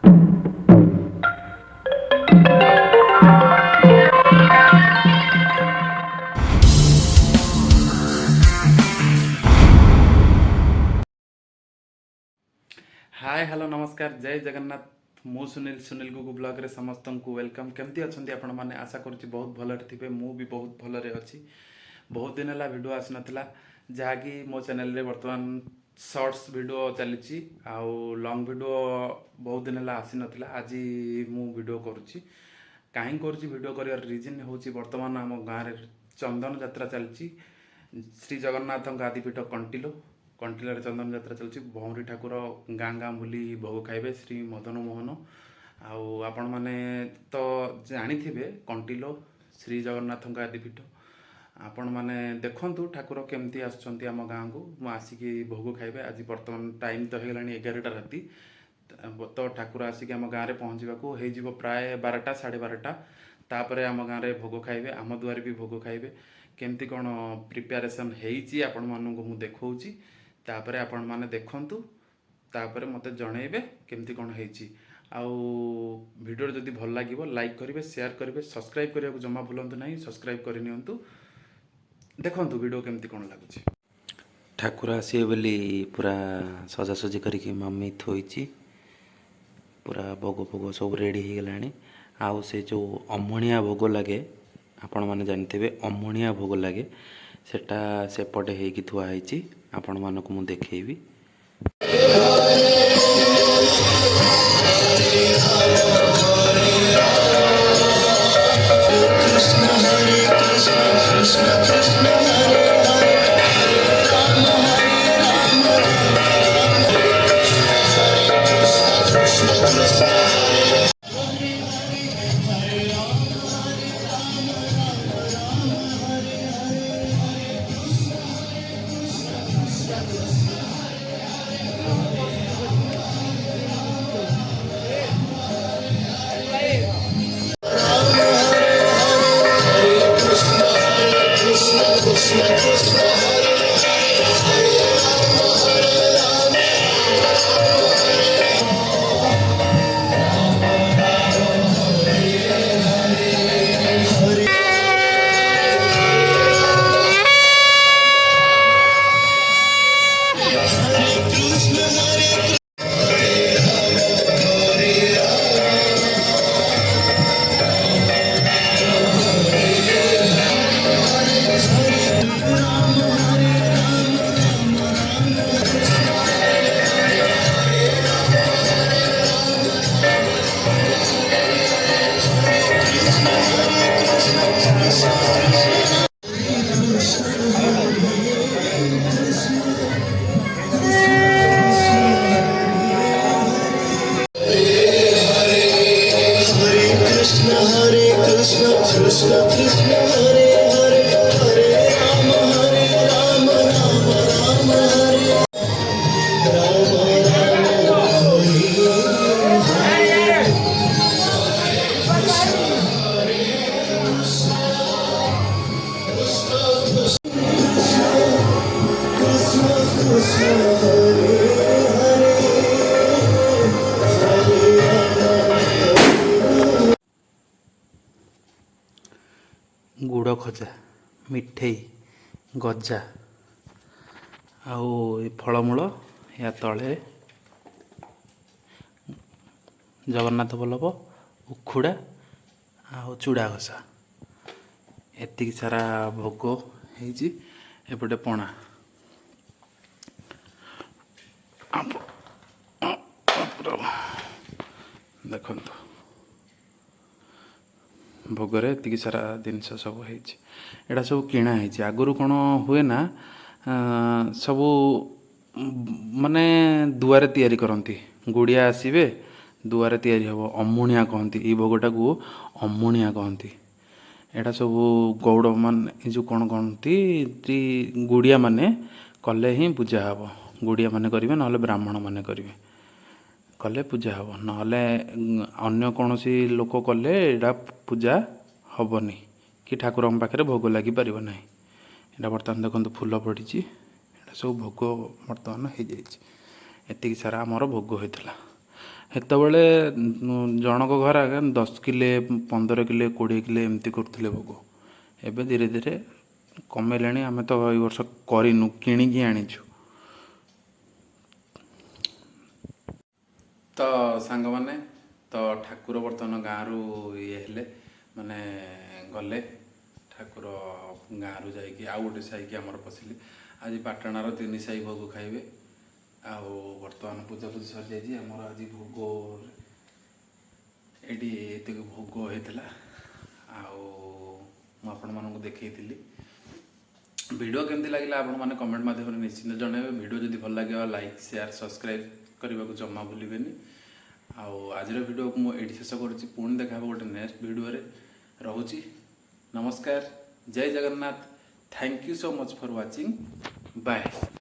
Hi hello नमस्कार जय जगन्नाथ मु सुनील सुनील गुगु ब्लॉग रे समस्त को वेलकम केमती अच्छा आपण मैंने आशा करुँच बहुत भलरे थे मु भी बहुत भलरे अच्छी बहुत दिन है वीडियो आसी नाला जहाँकि मो चैनल रे वर्तमान शॉर्ट्स वीडियो चली आउ लॉन्ग वीडियो बहुत दिन है आसी नाला आज मु वीडियो करुँची कहीं करुँची वीडियो कर रिजन हूँ बर्तमान आम गाँव में चंदन यात्रा चलती श्री जगन्नाथ आदिपीठ कंटिलो कंटिलार चंदन यात्रा चलती भौरी ठाकुर गाँ गाँ बुली भोग खाइबे श्री मदन मोहन आपण मैंने तो जानी कंटिलो श्री जगन्नाथ आदिपीठ आपण मैंने देखु ठाकुर केमती आसुँच आम गाँ को आसिकी भोग खाइबे आज बर्तमान टाइम तो हो 11टा राति तो ठाकुर आसिक आम गाँव में पहुँचवा हो प्राय 12टा 12:30 तापर आम गाँव में भोग खाइबे आम दुआर भी भोग खाइबे केमती कौन प्रिपेरेसन होती आपण मानू मु देखौची तापर आपण माने देखंतु तापर मते जणैबे केमती कौन होती आउ वीडियो जदि भल लागिवो लाइक करेंगे शेयर करेंगे सब्सक्राइब करने को जमा भूलु ना सब्सक्राइब करनियंतु देखंतु वीडियो केमती कौन लगुच ठाकुर आसिए बोली पूरा सजासजी करके मम्मी थोइची पूरा भोग भोग सब रेडी हो गलानी आउ से जो अमणिया भोग लगे आपण माने जानते अमणिया भोग लगे सेटा सेपटे होगी थुआई आपण मानक मु देखेबी गुड़ खजा मिठे गजा आउ फलमूल या तले जगन्नाथ बल्लभ उखुड़ा आउ चूड़ा घसा एति सारा भोग होपटे पणा देखु भोगरे एति सारा जिनस सब होटा सब किणा आगुरी कौन हुए ना सबू माने दुआरे तैयारी करती गुड़िया आसबे दुआरे तैयारी हम अमुणिया कहती ये भोगटा को अमुणिया कहती एटा सब गौड़ मान जो कौन कहती गुड़िया माने कले ही पूजा हम गुड़िया माने करेंगे ना ब्राह्मण माने करेंगे कले पूजा हम ना अन्य कौन सी लोक कले एटा पूजा हेनी कि ठाकुर पाखे भोग लगी पार ना यहाँ बर्तमान देखो फूल पड़ी सब भोग बर्तमान हो जाती सारा आमर भोग होता ସେତେବେଳେ ଜଣଙ୍କ ଘର ଆଗେ 10 କିଲେ 15 କିଲେ 20 କିଲେ ଏମିତି କରୁଥିଲେ ଭୋଗ। ଏବେ ଧୀରେ ଧୀରେ କମେଇଲାଣି। ଆମେ ତ ଏଇ ବର୍ଷ କରିନୁ, କିଣିକି ଆଣିଛୁ। ତ ସାଙ୍ଗମାନେ, ତ ଠାକୁର ବର୍ତ୍ତମାନ ଗାଁରୁ ଇଏ ହେଲେ, ମାନେ ଗଲେ ଠାକୁର ଗାଁରୁ ଯାଇକି ଆଉ ଗୋଟେ ସାହିକି ଆମର ପଶିଲେ। ଆଜି ପାଟଣାର 3 ସାହି ଭୋଗ ଖାଇବେ। ଆଉ ବର୍ତ୍ତମାନ ପୂଜାପୂଜି ସରିଯାଇଛି। ଆମର ଆଜି ଭୋଗ ଏଇଠି ଏତିକି ଭୋଗ ହେଇଥିଲା। ଆଉ ମୁଁ ଆପଣମାନଙ୍କୁ ଦେଖେଇଥିଲି। ଭିଡ଼ିଓ କେମିତି ଲାଗିଲା ଆପଣମାନେ କମେଣ୍ଟ ମାଧ୍ୟମରେ ନିଶ୍ଚିନ୍ତ ଜଣାଇବେ। ଭିଡ଼ିଓ ଯଦି ଭଲ ଲାଗିବ ଲାଇକ୍ ସେୟାର ସବସ୍କ୍ରାଇବ୍ କରିବାକୁ ଜମା ଭୁଲିବେନି। ଆଉ ଆଜିର ଭିଡ଼ିଓକୁ ମୁଁ ଏଇଠି ଶେଷ କରୁଛି। ପୁଣି ଦେଖା ହେବ ଗୋଟେ ନେକ୍ସଟ ଭିଡ଼ିଓରେ। ରହୁଛି। ନମସ୍କାର, ଜୟ Jagannath. Thank you so much for watching. Bye.